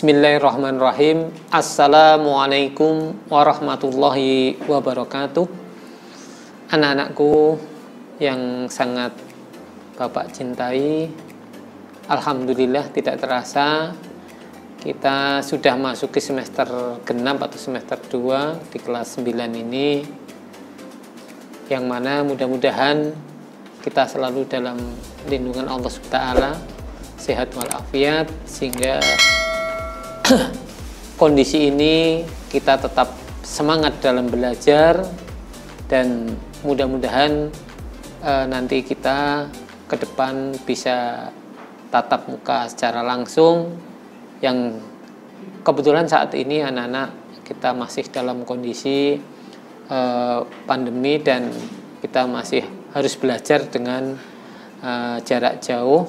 Bismillahirrahmanirrahim. Assalamualaikum warahmatullahi wabarakatuh. Anak-anakku yang sangat Bapak cintai, alhamdulillah tidak terasa kita sudah masuk ke semester genap atau semester 2 di kelas 9 ini, yang mana mudah-mudahan kita selalu dalam lindungan Allah SWT, sehat walafiat, sehingga kondisi ini kita tetap semangat dalam belajar, dan mudah-mudahan nanti kita ke depan bisa tatap muka secara langsung, yang kebetulan saat ini anak-anak kita masih dalam kondisi pandemi dan kita masih harus belajar dengan jarak jauh,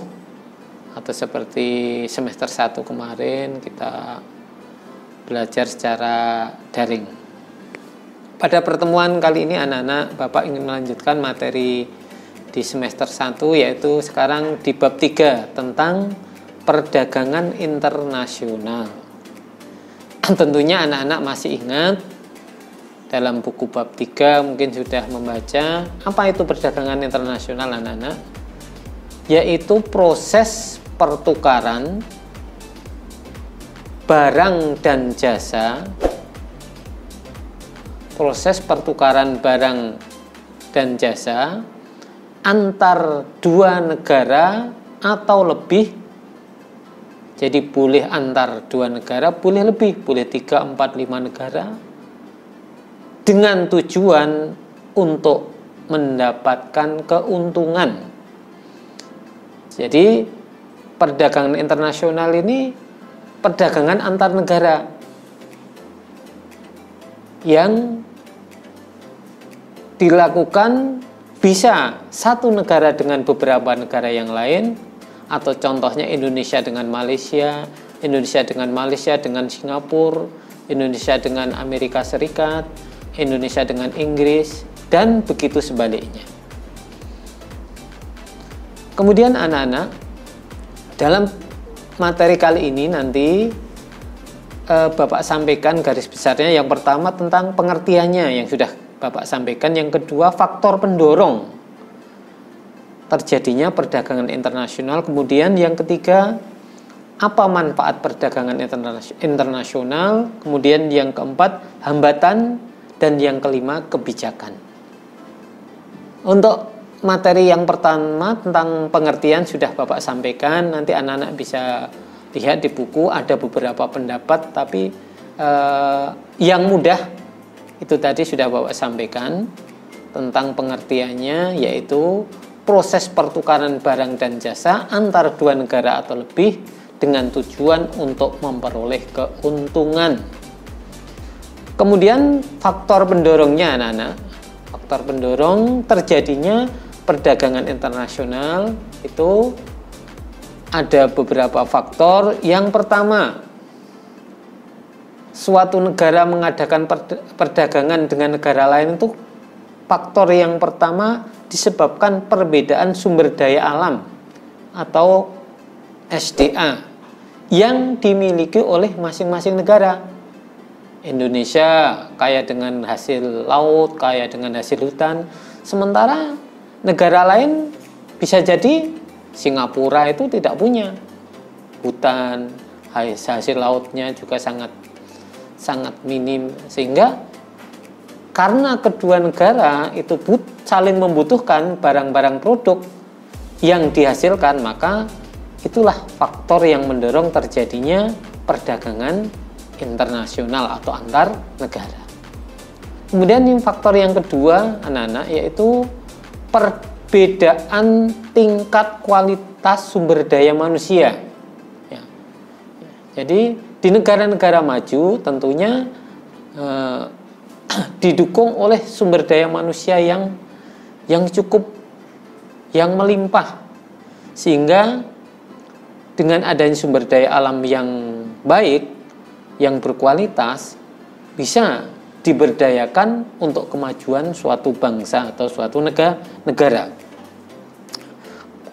atau seperti semester 1 kemarin kita belajar secara daring. Pada pertemuan kali ini anak-anak, Bapak ingin melanjutkan materi di semester 1, yaitu sekarang di bab 3 tentang perdagangan internasional. Tentunya anak-anak masih ingat dalam buku bab 3 mungkin sudah membaca apa itu perdagangan internasional anak-anak, yaitu proses pertukaran barang dan jasa, proses pertukaran barang dan jasa antar dua negara atau lebih. Jadi boleh antar dua negara, boleh lebih, boleh 3, 4, 5 negara, dengan tujuan untuk mendapatkan keuntungan. Jadi perdagangan internasional ini perdagangan antar negara yang dilakukan bisa satu negara dengan beberapa negara yang lain, atau contohnya Indonesia dengan Malaysia, Indonesia dengan Malaysia dengan Singapura, Indonesia dengan Amerika Serikat, Indonesia dengan Inggris, dan begitu sebaliknya. Kemudian anak-anak, dalam materi kali ini nanti Bapak sampaikan garis besarnya. Yang pertama tentang pengertiannya yang sudah Bapak sampaikan. Yang kedua, faktor pendorong terjadinya perdagangan internasional. Kemudian yang ketiga, apa manfaat perdagangan internasional. Kemudian yang keempat, hambatan. Dan yang kelima, kebijakan. Untuk materi yang pertama tentang pengertian sudah Bapak sampaikan. Nanti anak-anak bisa lihat di buku, ada beberapa pendapat, tapi yang mudah itu tadi sudah Bapak sampaikan tentang pengertiannya, yaitu proses pertukaran barang dan jasa antar dua negara atau lebih dengan tujuan untuk memperoleh keuntungan. Kemudian faktor pendorongnya anak-anak. Faktor pendorong terjadinya perdagangan internasional itu ada beberapa faktor. Yang pertama, suatu negara mengadakan perdagangan dengan negara lain itu, faktor yang pertama disebabkan perbedaan sumber daya alam atau SDA yang dimiliki oleh masing-masing negara. Indonesia kaya dengan hasil laut, kaya dengan hasil hutan, sementara negara lain bisa jadi Singapura itu tidak punya hutan, hasil lautnya juga sangat minim, sehingga karena kedua negara itu saling membutuhkan barang-barang produk yang dihasilkan, maka itulah faktor yang mendorong terjadinya perdagangan internasional atau antar negara. Kemudian faktor yang kedua anak-anak, yaitu perbedaan tingkat kualitas sumber daya manusia. Ya. Jadi di negara-negara maju tentunya didukung oleh sumber daya manusia yang cukup, yang melimpah, sehingga dengan adanya sumber daya alam yang baik, yang berkualitas, bisa diberdayakan untuk kemajuan suatu bangsa atau suatu negara.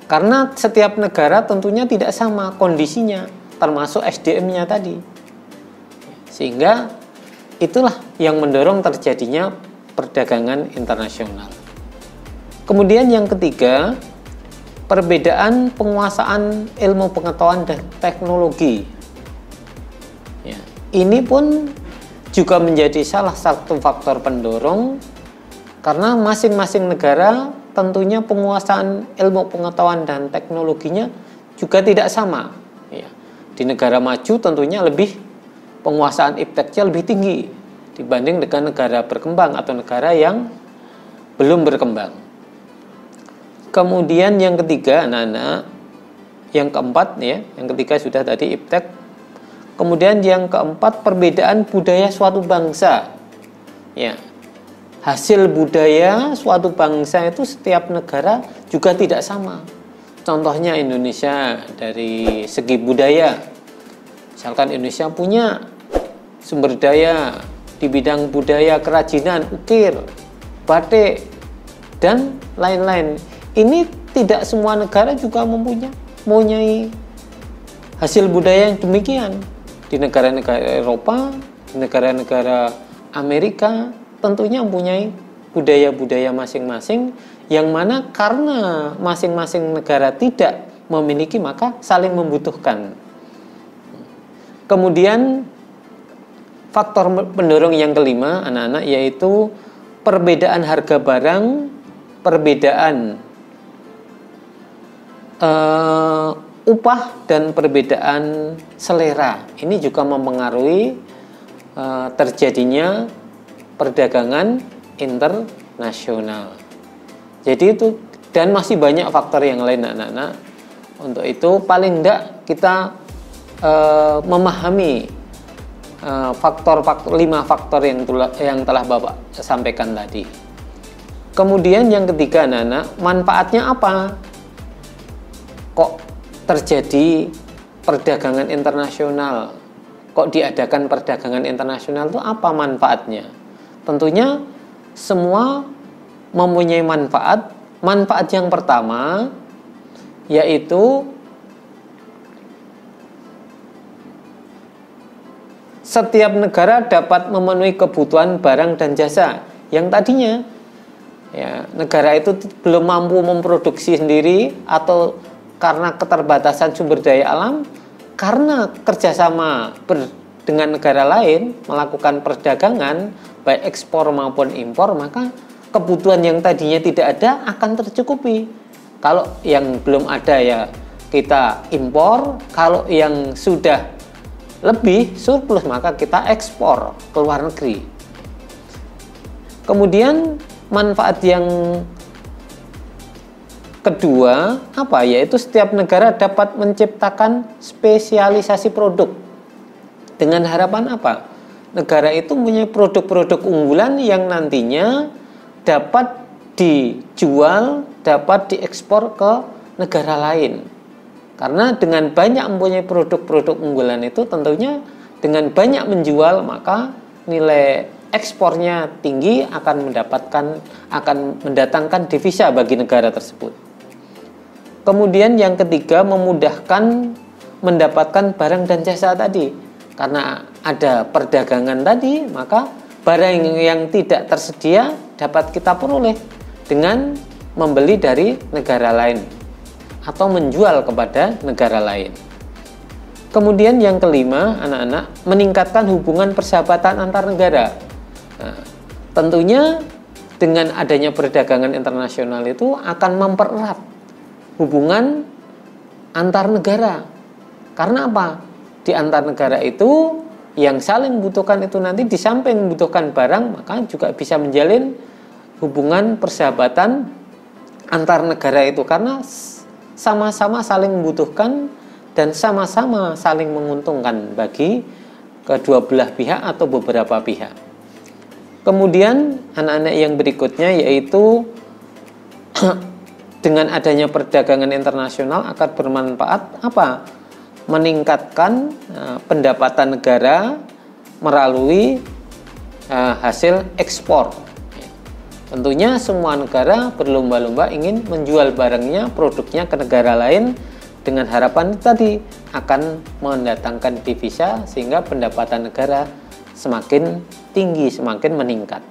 Karena setiap negara tentunya tidak sama kondisinya, termasuk SDM-nya tadi. Sehingga itulah yang mendorong terjadinya perdagangan internasional. Kemudian yang ketiga, perbedaan penguasaan ilmu pengetahuan dan teknologi. Ya, ini pun juga menjadi salah satu faktor pendorong, karena masing-masing negara tentunya penguasaan ilmu pengetahuan dan teknologinya juga tidak sama. Ya, di negara maju tentunya penguasaan ipteknya lebih tinggi dibanding dengan negara berkembang atau negara yang belum berkembang. Kemudian yang ketiga, anak-anak, yang keempat ya, yang ketiga sudah tadi iptek. Kemudian yang keempat, perbedaan budaya suatu bangsa. Ya, hasil budaya suatu bangsa itu setiap negara juga tidak sama. Contohnya Indonesia dari segi budaya, misalkan Indonesia punya sumber daya di bidang budaya kerajinan, ukir, batik, dan lain-lain. Ini tidak semua negara juga mempunyai hasil budaya yang demikian. Di negara-negara Eropa, di negara-negara Amerika, tentunya mempunyai budaya-budaya masing-masing, yang mana karena masing-masing negara tidak memiliki, maka saling membutuhkan. Kemudian faktor pendorong yang kelima, anak-anak, yaitu perbedaan harga barang, perbedaan upah, dan perbedaan selera. Ini juga mempengaruhi terjadinya perdagangan internasional. Jadi itu, dan masih banyak faktor yang lain, anak-anak. Untuk itu paling tidak kita memahami lima faktor yang telah Bapak sampaikan tadi. Kemudian yang ketiga, anak-anak, manfaatnya apa? Kok terjadi perdagangan internasional? Kok diadakan perdagangan internasional, itu apa manfaatnya? Tentunya semua mempunyai manfaat. Manfaat yang pertama yaitu setiap negara dapat memenuhi kebutuhan barang dan jasa yang tadinya ya, negara itu belum mampu memproduksi sendiri, atau karena keterbatasan sumber daya alam, karena kerjasama dengan negara lain melakukan perdagangan baik ekspor maupun impor, maka kebutuhan yang tadinya tidak ada akan tercukupi. Kalau yang belum ada ya kita impor, kalau yang sudah lebih surplus maka kita ekspor ke luar negeri. Kemudian manfaat yang kedua apa? Yaitu setiap negara dapat menciptakan spesialisasi produk. Dengan harapan apa? Negara itu punya produk-produk unggulan yang nantinya dapat dijual, dapat diekspor ke negara lain. Karena dengan banyak mempunyai produk-produk unggulan itu, tentunya dengan banyak menjual, maka nilai ekspornya tinggi, akan mendatangkan devisa bagi negara tersebut. Kemudian yang ketiga, memudahkan mendapatkan barang dan jasa tadi. Karena ada perdagangan tadi, maka barang yang tidak tersedia dapat kita peroleh dengan membeli dari negara lain atau menjual kepada negara lain. Kemudian yang kelima, anak-anak, meningkatkan hubungan persahabatan antar negara. Nah, tentunya dengan adanya perdagangan internasional itu akan mempererat hubungan antar negara. Karena apa? Di antar negara itu yang saling membutuhkan itu nanti di samping membutuhkan barang, maka juga bisa menjalin hubungan persahabatan antar negara itu, karena sama-sama saling membutuhkan dan sama-sama saling menguntungkan bagi kedua belah pihak atau beberapa pihak. Kemudian anak-anak yang berikutnya yaitu dengan adanya perdagangan internasional akan bermanfaat apa? Meningkatkan pendapatan negara melalui hasil ekspor. Tentunya semua negara berlomba-lomba ingin menjual barangnya, produknya ke negara lain, dengan harapan tadi akan mendatangkan devisa sehingga pendapatan negara semakin tinggi, semakin meningkat.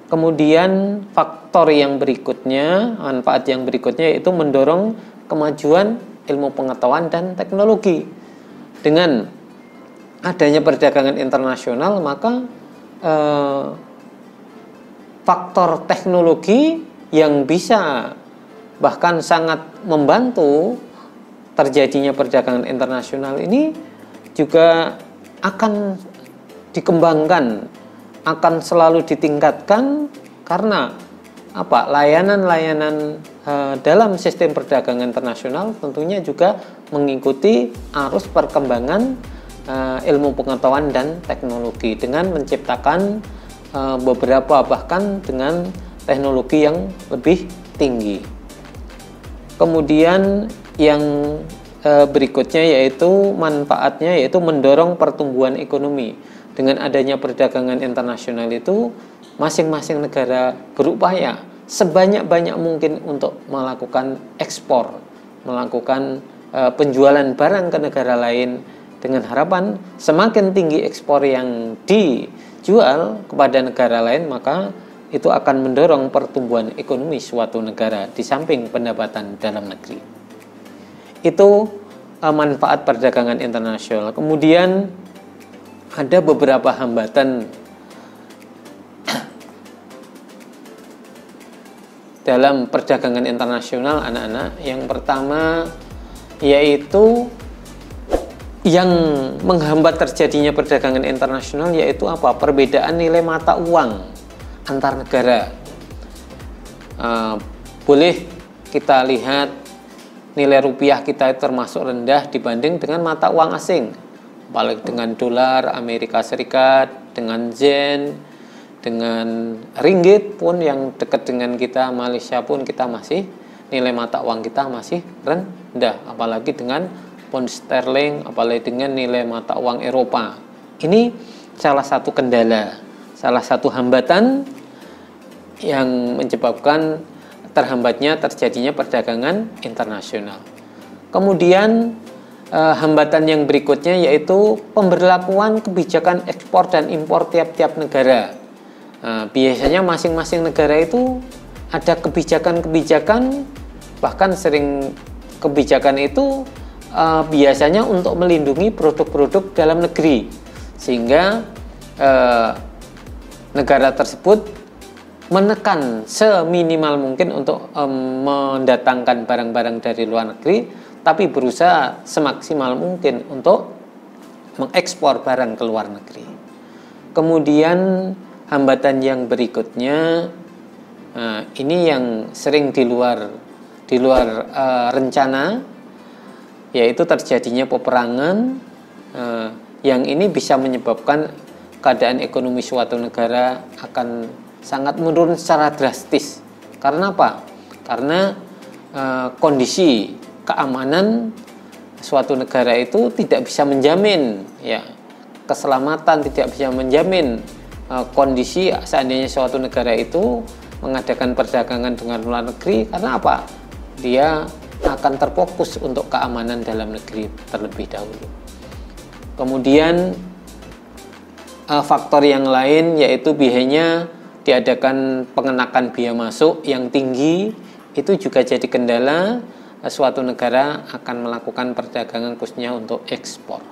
Kemudian faktor yang berikutnya, manfaat yang berikutnya yaitu mendorong kemajuan ilmu pengetahuan dan teknologi. Dengan adanya perdagangan internasional, maka faktor teknologi yang bisa bahkan sangat membantu terjadinya perdagangan internasional ini juga akan dikembangkan, akan selalu ditingkatkan karena apa? Layanan-layanan dalam sistem perdagangan internasional tentunya juga mengikuti arus perkembangan ilmu pengetahuan dan teknologi dengan menciptakan beberapa bahkan dengan teknologi yang lebih tinggi. Kemudian yang berikutnya yaitu manfaatnya yaitu mendorong pertumbuhan ekonomi. Dengan adanya perdagangan internasional itu masing-masing negara berupaya sebanyak-banyak mungkin untuk melakukan ekspor, melakukan penjualan barang ke negara lain dengan harapan semakin tinggi ekspor yang dijual kepada negara lain, maka itu akan mendorong pertumbuhan ekonomi suatu negara di samping pendapatan dalam negeri. Itu manfaat perdagangan internasional. Kemudian ada beberapa hambatan dalam perdagangan internasional anak-anak. Yang pertama yaitu yang menghambat terjadinya perdagangan internasional yaitu apa? Perbedaan nilai mata uang antar negara. Boleh kita lihat nilai rupiah kita termasuk rendah dibanding dengan mata uang asing, apalagi dengan dolar Amerika Serikat, dengan yen, dengan ringgit pun yang dekat dengan kita, Malaysia pun kita masih nilai mata uang kita masih rendah, apalagi dengan pound sterling, apalagi dengan nilai mata uang Eropa. Ini salah satu kendala, salah satu hambatan yang menyebabkan terhambatnya terjadinya perdagangan internasional. Kemudian hambatan yang berikutnya yaitu pemberlakuan kebijakan ekspor dan impor tiap-tiap negara. Biasanya masing-masing negara itu ada kebijakan-kebijakan, bahkan sering kebijakan itu biasanya untuk melindungi produk-produk dalam negeri, sehingga negara tersebut menekan seminimal mungkin untuk mendatangkan barang-barang dari luar negeri, tapi berusaha semaksimal mungkin untuk mengekspor barang ke luar negeri. Kemudian hambatan yang berikutnya, ini yang sering di luar rencana, yaitu terjadinya peperangan, yang ini bisa menyebabkan keadaan ekonomi suatu negara akan sangat menurun secara drastis. Karena apa? Karena kondisi keamanan suatu negara itu tidak bisa menjamin keselamatan, tidak bisa menjamin kondisi seandainya suatu negara itu mengadakan perdagangan dengan luar negeri. Karena apa? Dia akan terfokus untuk keamanan dalam negeri terlebih dahulu. Kemudian faktor yang lain yaitu biayanya diadakan pengenakan biaya masuk yang tinggi, itu juga jadi kendala suatu negara akan melakukan perdagangan khususnya untuk ekspor.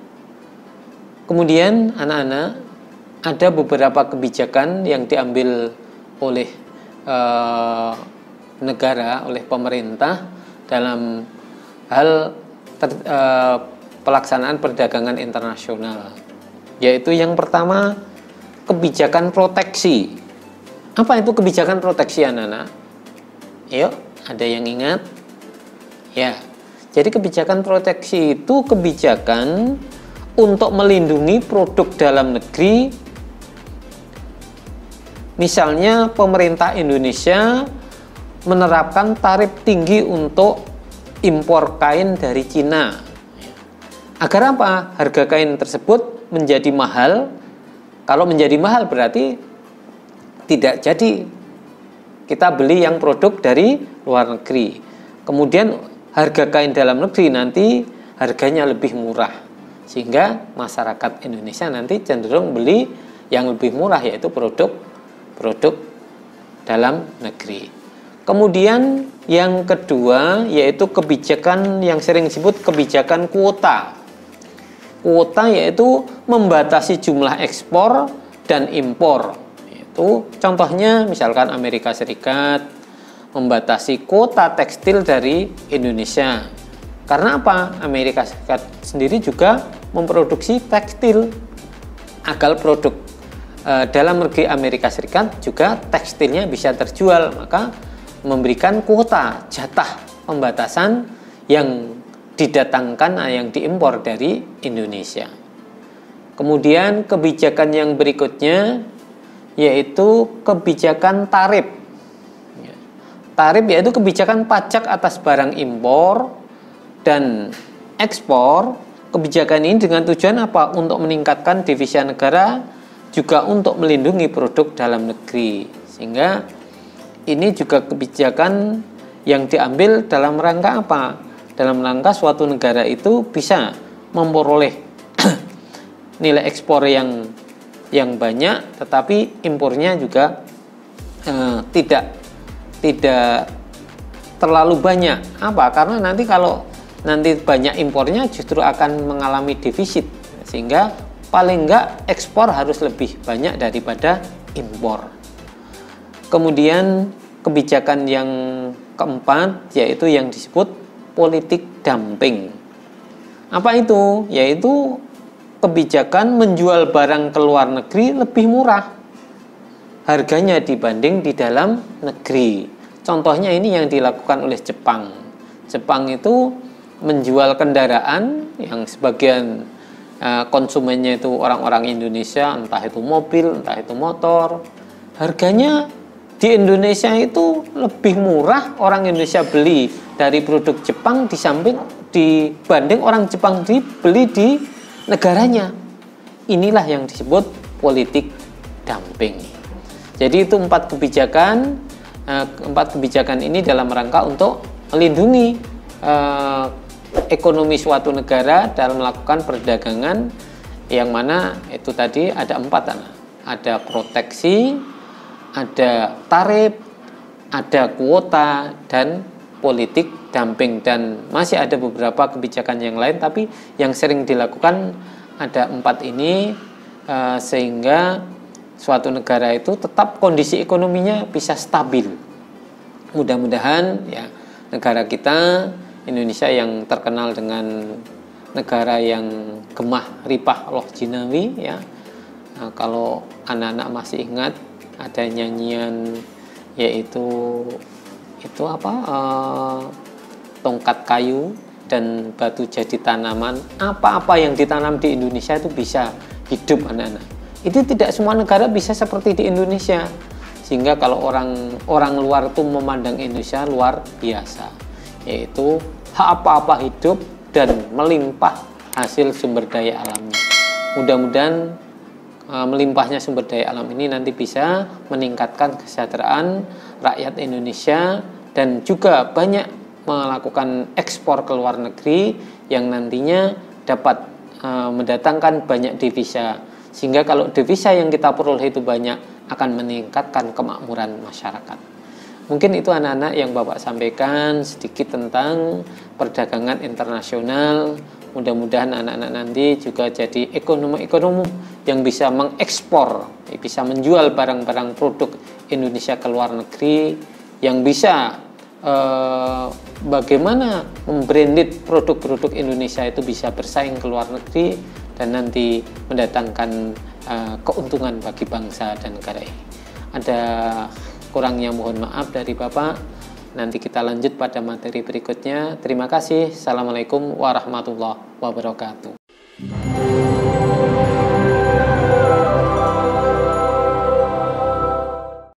Kemudian anak-anak, ada beberapa kebijakan yang diambil oleh negara, oleh pemerintah dalam hal pelaksanaan perdagangan internasional, yaitu yang pertama kebijakan proteksi. Apa itu kebijakan proteksi anak-anak? Yuk, ada yang ingat? Ya, jadi kebijakan proteksi itu kebijakan untuk melindungi produk dalam negeri. Misalnya pemerintah Indonesia menerapkan tarif tinggi untuk impor kain dari Cina. Agar apa? Harga kain tersebut menjadi mahal. Kalau menjadi mahal berarti tidak jadi kita beli yang produk dari luar negeri. Kemudian harga kain dalam negeri nanti harganya lebih murah, sehingga masyarakat Indonesia nanti cenderung beli yang lebih murah, yaitu produk dalam negeri. Kemudian yang kedua yaitu kebijakan yang sering disebut kebijakan kuota. Kuota yaitu membatasi jumlah ekspor dan impor. Itu contohnya misalkan Amerika Serikat membatasi kuota tekstil dari Indonesia. Karena apa? Amerika Serikat sendiri juga memproduksi tekstil agar produk dalam negeri Amerika Serikat juga tekstilnya bisa terjual, maka memberikan kuota jatah pembatasan yang didatangkan, yang diimpor dari Indonesia. Kemudian kebijakan yang berikutnya yaitu kebijakan tarif. Tarif yaitu kebijakan pajak atas barang impor dan ekspor. Kebijakan ini dengan tujuan apa? Untuk meningkatkan devisa negara, juga untuk melindungi produk dalam negeri. Sehingga ini juga kebijakan yang diambil dalam rangka apa? Dalam rangka suatu negara itu bisa memperoleh nilai ekspor yang banyak, tetapi impornya juga tidak terlalu banyak. Apa? Karena nanti kalau nanti banyak impornya justru akan mengalami defisit, sehingga paling enggak ekspor harus lebih banyak daripada impor. Kemudian kebijakan yang keempat yaitu yang disebut politik dumping. Apa itu? Yaitu kebijakan menjual barang ke luar negeri lebih murah harganya dibanding di dalam negeri. Contohnya ini yang dilakukan oleh Jepang. Jepang itu menjual kendaraan yang sebagian konsumennya itu orang-orang Indonesia, entah itu mobil, entah itu motor. Harganya di Indonesia itu lebih murah orang Indonesia beli dari produk Jepang dibanding orang Jepang beli di negaranya. Inilah yang disebut politik dumping. Jadi itu empat kebijakan ini dalam rangka untuk melindungi ekonomi suatu negara dalam melakukan perdagangan, yang mana itu tadi ada empat. Ada proteksi, ada tarif, ada kuota, dan politik dumping. Dan masih ada beberapa kebijakan yang lain, tapi yang sering dilakukan ada empat ini, sehingga suatu negara itu tetap kondisi ekonominya bisa stabil. Mudah-mudahan ya negara kita Indonesia yang terkenal dengan negara yang gemah ripah loh jinawi ya. Nah, kalau anak-anak masih ingat ada nyanyian yaitu tongkat kayu dan batu jadi tanaman. Apa-apa yang ditanam di Indonesia itu bisa hidup, anak-anak. Itu tidak semua negara bisa seperti di Indonesia. Sehingga kalau orang luar itu memandang Indonesia luar biasa, yaitu apa-apa hidup dan melimpah hasil sumber daya alamnya. Mudah-mudahan melimpahnya sumber daya alam ini nanti bisa meningkatkan kesejahteraan rakyat Indonesia dan juga banyak melakukan ekspor ke luar negeri yang nantinya dapat mendatangkan banyak devisa, sehingga kalau devisa yang kita peroleh itu banyak akan meningkatkan kemakmuran masyarakat. Mungkin itu anak-anak yang Bapak sampaikan sedikit tentang perdagangan internasional. Mudah-mudahan anak-anak nanti juga jadi ekonomi yang bisa mengekspor, bisa menjual barang-barang produk Indonesia ke luar negeri, yang bisa bagaimana membranded produk-produk Indonesia itu bisa bersaing ke luar negeri dan nanti mendatangkan keuntungan bagi bangsa dan negara ini. Ada kurangnya mohon maaf dari Bapak. Nanti kita lanjut pada materi berikutnya. Terima kasih. Assalamualaikum warahmatullahi wabarakatuh.